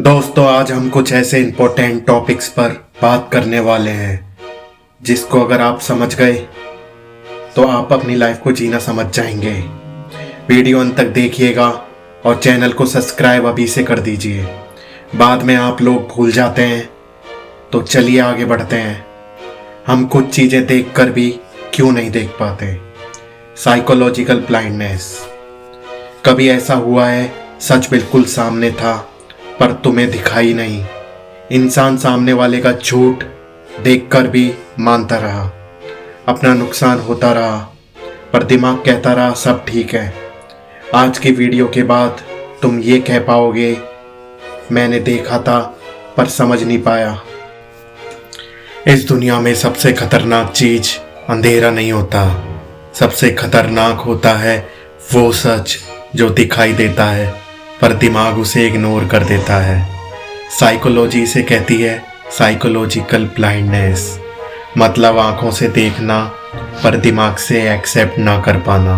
दोस्तों, आज हम कुछ ऐसे इम्पोर्टेंट टॉपिक्स पर बात करने वाले हैं जिसको अगर आप समझ गए तो आप अपनी लाइफ को जीना समझ जाएंगे। वीडियो अंत तक देखिएगा और चैनल को सब्सक्राइब अभी से कर दीजिए। बाद में आप लोग भूल जाते हैं, तो चलिए आगे बढ़ते हैं। हम कुछ चीज़ें देखकर भी क्यों नहीं देख पाते। Psychological blindness. कभी ऐसा हुआ है सच बिल्कुल सामने था पर तुम्हें दिखाई नहीं। इंसान सामने वाले का झूठ देखकर भी मानता रहा, अपना नुकसान होता रहा, पर दिमाग कहता रहा सब ठीक है। आज की वीडियो के बाद तुम ये कह पाओगे मैंने देखा था पर समझ नहीं पाया। इस दुनिया में सबसे खतरनाक चीज अंधेरा नहीं होता, सबसे खतरनाक होता है वो सच जो दिखाई देता है पर दिमाग उसे इग्नोर कर देता है। साइकोलॉजी इसे कहती है साइकोलॉजिकल ब्लाइंडनेस, मतलब आंखों से देखना पर दिमाग से एक्सेप्ट ना कर पाना।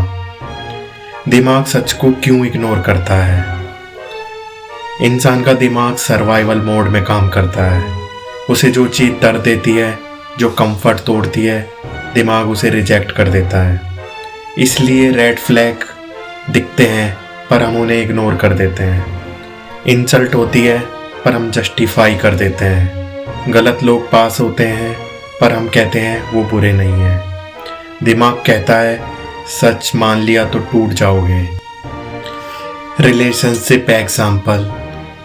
दिमाग सच को क्यों इग्नोर करता है? इंसान का दिमाग सर्वाइवल मोड में काम करता है। उसे जो चीज़ दर्द देती है, जो कंफर्ट तोड़ती है, दिमाग उसे रिजेक्ट कर देता है। इसलिए रेड फ्लैग दिखते हैं पर हम उन्हें इग्नोर कर देते हैं। इंसल्ट होती है पर हम जस्टिफाई कर देते हैं। गलत लोग पास होते हैं पर हम कहते हैं वो बुरे नहीं हैं। दिमाग कहता है सच मान लिया तो टूट जाओगे। Relationship example.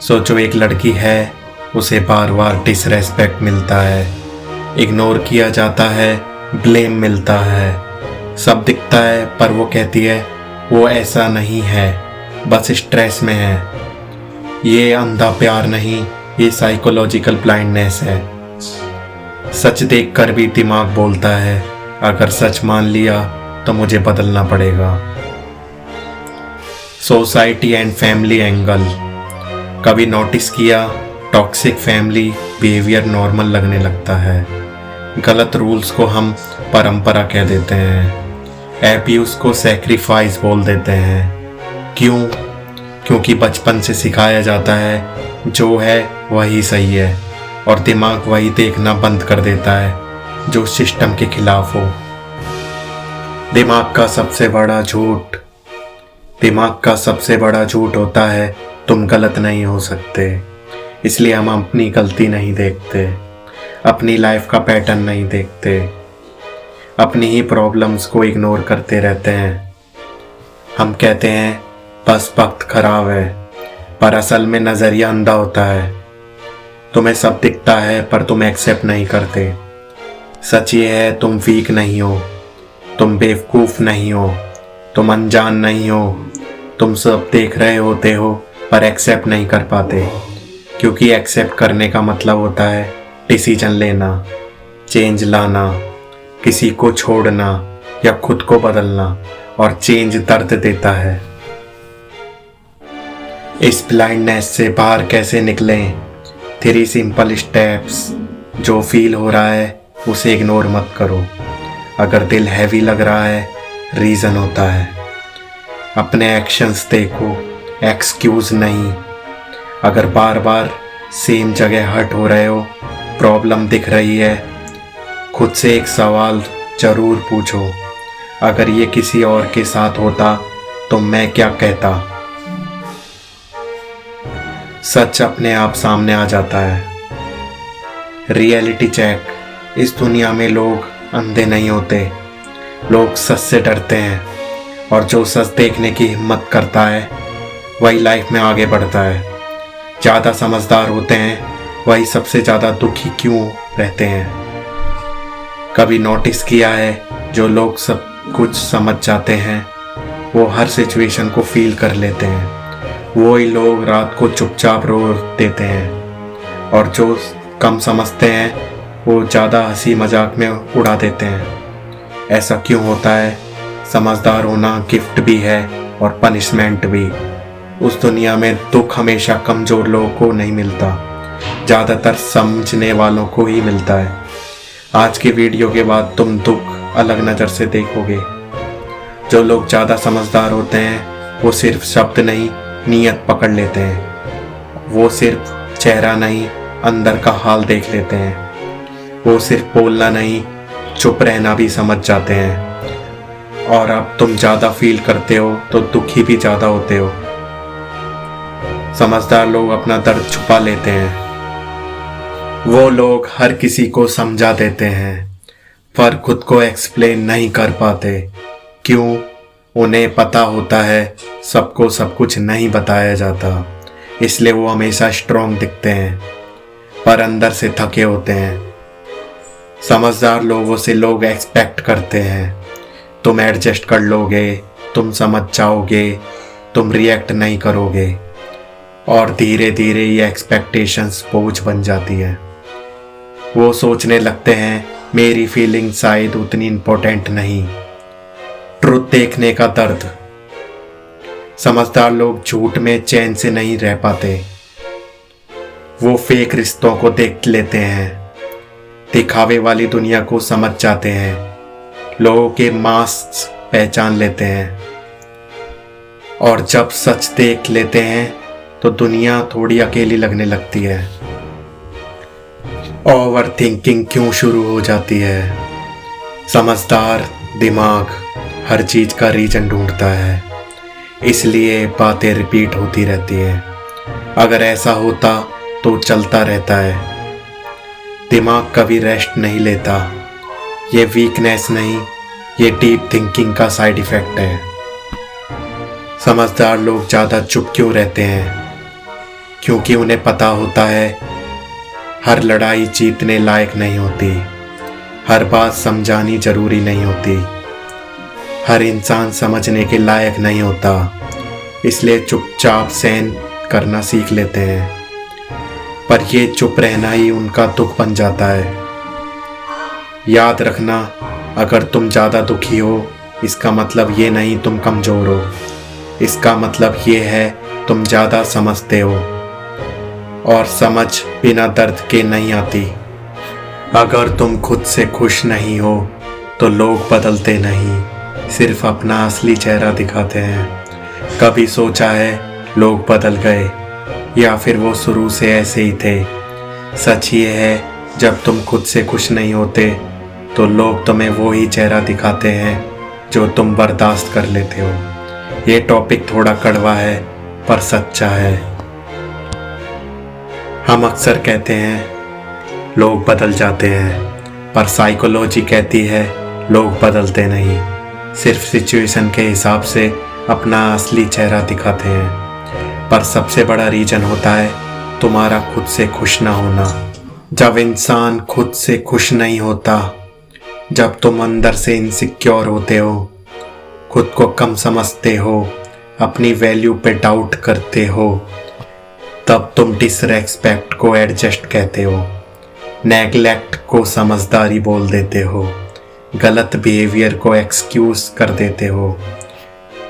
सोचो एक लड़की है, उसे बार बार डिसरेस्पेक्ट मिलता है, इग्नोर किया जाता है, ब्लेम मिलता है, सब दिखता है पर वो कहती है वो ऐसा नहीं है, बस स्ट्रेस में है। ये अंधा प्यार नहीं, ये साइकोलॉजिकल ब्लाइंडनेस है। सच देखकर भी दिमाग बोलता है अगर सच मान लिया तो मुझे बदलना पड़ेगा। Society and family angle. कभी नोटिस किया टॉक्सिक फैमिली बिहेवियर नॉर्मल लगने लगता है। गलत रूल्स को हम परंपरा कह देते हैं, एब्यूज को सैक्रिफाइस बोल देते हैं। क्यों? क्योंकि बचपन से सिखाया जाता है जो है वही सही है और दिमाग वही देखना बंद कर देता है जो सिस्टम के खिलाफ हो। दिमाग का सबसे बड़ा झूठ होता है तुम गलत नहीं हो सकते। इसलिए हम अपनी गलती नहीं देखते, अपनी लाइफ का पैटर्न नहीं देखते, अपनी ही प्रॉब्लम्स को इग्नोर करते रहते हैं। हम कहते हैं बस वक्त खराब है, पर असल में नज़रिया अंधा होता है। तुम्हें सब दिखता है पर तुम एक्सेप्ट नहीं करते। सच ये है तुम वीक नहीं हो, तुम बेवकूफ़ नहीं हो, तुम अनजान नहीं हो, तुम सब देख रहे होते हो पर एक्सेप्ट नहीं कर पाते। क्योंकि एक्सेप्ट करने का मतलब होता है डिसीजन लेना, चेंज लाना, किसी को छोड़ना या खुद को बदलना, और चेंज दर्द देता है। इस ब्लाइंडनेस से बाहर कैसे निकलें? 3 सिंपल स्टेप्स। जो फील हो रहा है उसे इग्नोर मत करो। अगर दिल हैवी लग रहा है रीज़न होता है। अपने एक्शंस देखो, एक्सक्यूज़ नहीं। अगर बार बार सेम जगह हर्ट हो रहे हो, प्रॉब्लम दिख रही है, खुद से एक सवाल ज़रूर पूछो, अगर ये किसी और के साथ होता तो मैं क्या कहता? सच अपने आप सामने आ जाता है। Reality check. इस दुनिया में लोग अंधे नहीं होते, लोग सच से डरते हैं, और जो सच देखने की हिम्मत करता है वही लाइफ में आगे बढ़ता है। ज़्यादा समझदार होते हैं वही सबसे ज़्यादा दुखी क्यों रहते हैं? कभी नोटिस किया है जो लोग सब कुछ समझ जाते हैं वो हर सिचुएशन को फील कर लेते हैं। वही लोग रात को चुपचाप रो देते हैं, और जो कम समझते हैं वो ज़्यादा हंसी मजाक में उड़ा देते हैं। ऐसा क्यों होता है? समझदार होना गिफ्ट भी है और पनिशमेंट भी। उस दुनिया में दुख हमेशा कमज़ोर लोगों को नहीं मिलता, ज़्यादातर समझने वालों को ही मिलता है। आज की वीडियो के बाद तुम दुख अलग नज़र से देखोगे। जो लोग ज़्यादा समझदार होते हैं वो सिर्फ शब्द नहीं नीयत पकड़ लेते हैं। वो सिर्फ चेहरा नहीं, अंदर का हाल देख लेते हैं। वो सिर्फ बोलना नहीं, चुप रहना भी समझ जाते हैं। और अब तुम ज़्यादा फील करते हो तो दुखी भी ज़्यादा होते हो। समझदार लोग अपना दर्द छुपा लेते हैं। वो लोग हर किसी को समझा देते हैं पर खुद को एक्सप्लेन नहीं कर पाते। क्यों? उन्हें पता होता है सबको सब कुछ नहीं बताया जाता, इसलिए वो हमेशा स्ट्रॉन्ग दिखते हैं पर अंदर से थके होते हैं। समझदार लोगों से लोग एक्सपेक्ट करते हैं तुम एडजस्ट कर लोगे, तुम समझ जाओगे, तुम रिएक्ट नहीं करोगे। और धीरे धीरे ये एक्सपेक्टेशंस बोझ बन जाती है। वो सोचने लगते हैं मेरी फीलिंग शायद उतनी इम्पोर्टेंट नहीं। ट्रुथ देखने का दर्द। समझदार लोग झूठ में चैन से नहीं रह पाते। वो फेक रिश्तों को देख लेते हैं, दिखावे वाली दुनिया को समझ जाते हैं, लोगों के मास्क पहचान लेते हैं। और जब सच देख लेते हैं तो दुनिया थोड़ी अकेली लगने लगती है। ओवर थिंकिंग क्यों शुरू हो जाती है? समझदार दिमाग हर चीज का रीजन ढूंढता है, इसलिए बातें रिपीट होती रहती है। अगर ऐसा होता तो चलता रहता है। दिमाग कभी रेस्ट नहीं लेता। ये वीकनेस नहीं, ये डीप थिंकिंग का साइड इफेक्ट है। समझदार लोग ज़्यादा चुप क्यों रहते हैं? क्योंकि उन्हें पता होता है हर लड़ाई जीतने लायक नहीं होती, हर बात समझानी जरूरी नहीं होती, हर इंसान समझने के लायक नहीं होता, इसलिए चुपचाप सहन करना सीख लेते हैं। पर ये चुप रहना ही उनका दुख बन जाता है। याद रखना, अगर तुम ज़्यादा दुखी हो इसका मतलब ये नहीं तुम कमज़ोर हो, इसका मतलब ये है तुम ज़्यादा समझते हो। और समझ बिना दर्द के नहीं आती। अगर तुम खुद से खुश नहीं हो तो लोग बदलते नहीं, सिर्फ अपना असली चेहरा दिखाते हैं। कभी सोचा है लोग बदल गए या फिर वो शुरू से ऐसे ही थे? सच ये है, जब तुम खुद से खुश नहीं होते तो लोग तुम्हें वो ही चेहरा दिखाते हैं जो तुम बर्दाश्त कर लेते हो। ये टॉपिक थोड़ा कड़वा है पर सच्चा है। हम अक्सर कहते हैं लोग बदल जाते हैं, पर साइकोलॉजी कहती है लोग बदलते नहीं, सिर्फ सिचुएशन के हिसाब से अपना असली चेहरा दिखाते हैं। पर सबसे बड़ा रीज़न होता है तुम्हारा खुद से खुश ना होना। जब इंसान खुद से खुश नहीं होता, जब तुम अंदर से इनसिक्योर होते हो, खुद को कम समझते हो, अपनी वैल्यू पे डाउट करते हो, तब तुम डिसरेस्पेक्ट को एडजस्ट कहते हो, नेगलेक्ट को समझदारी बोल देते हो, गलत बिहेवियर को एक्सक्यूज कर देते हो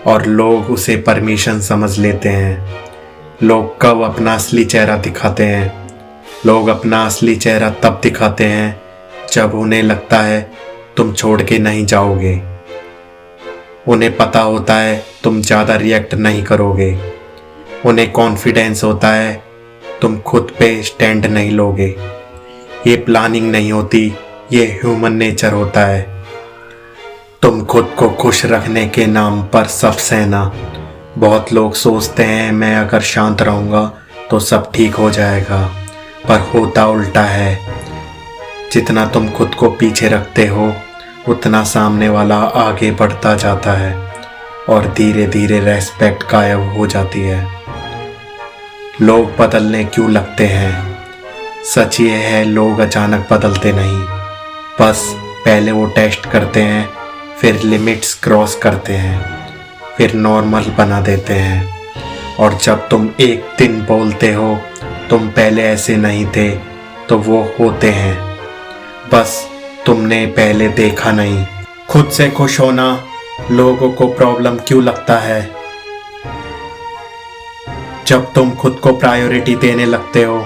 और लोग उसे परमिशन समझ लेते हैं। लोग कब अपना असली चेहरा दिखाते हैं? लोग अपना असली चेहरा तब दिखाते हैं जब उन्हें लगता है तुम छोड़ के नहीं जाओगे। उन्हें पता होता है तुम ज़्यादा रिएक्ट नहीं करोगे। उन्हें कॉन्फिडेंस होता है तुम खुद पे स्टैंड नहीं लोगे। ये प्लानिंग नहीं होती, ये ह्यूमन नेचर होता है। तुम खुद को खुश रखने के नाम पर सब सहना। बहुत लोग सोचते हैं मैं अगर शांत रहूँगा तो सब ठीक हो जाएगा, पर होता उल्टा है। जितना तुम खुद को पीछे रखते हो उतना सामने वाला आगे बढ़ता जाता है और धीरे धीरे रेस्पेक्ट गायब हो जाती है। लोग बदलने क्यों लगते हैं? सच ये है लोग अचानक बदलते नहीं, बस पहले वो टेस्ट करते हैं, फिर लिमिट्स क्रॉस करते हैं, फिर नॉर्मल बना देते हैं। और जब तुम एक दिन बोलते हो तुम पहले ऐसे नहीं थे तो वो होते हैं, बस तुमने पहले देखा नहीं। खुद से खुश होना लोगों को प्रॉब्लम क्यों लगता है? जब तुम खुद को प्रायोरिटी देने लगते हो,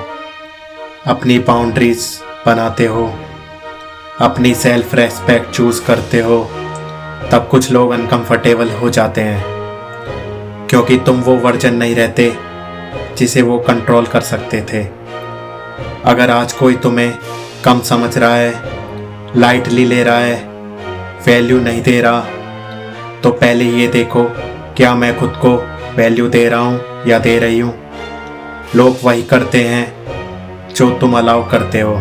अपनी बाउंड्रीज बनाते हो, अपनी सेल्फ रेस्पेक्ट चूज करते हो, तब कुछ लोग अनकंफर्टेबल हो जाते हैं, क्योंकि तुम वो वर्जन नहीं रहते जिसे वो कंट्रोल कर सकते थे। अगर आज कोई तुम्हें कम समझ रहा है, लाइटली ले रहा है, वैल्यू नहीं दे रहा, तो पहले ये देखो क्या मैं खुद को वैल्यू दे रहा हूँ या दे रही हूँ। लोग वही करते हैं जो तुम अलाउ करते हो।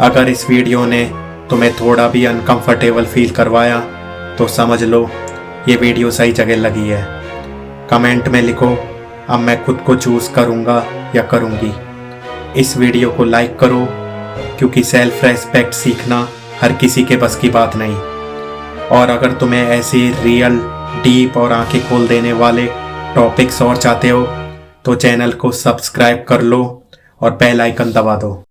अगर इस वीडियो ने तुम्हें थोड़ा भी अनकंफर्टेबल फील करवाया तो समझ लो ये वीडियो सही जगह लगी है। कमेंट में लिखो अब मैं खुद को चूज़ करूँगा या करूँगी। इस वीडियो को लाइक करो क्योंकि सेल्फ रेस्पेक्ट सीखना हर किसी के बस की बात नहीं। और अगर तुम्हें ऐसे रियल, डीप और आंखें खोल देने वाले टॉपिक्स और चाहते हो तो चैनल को सब्सक्राइब कर लो और बेल आइकन दबा दो।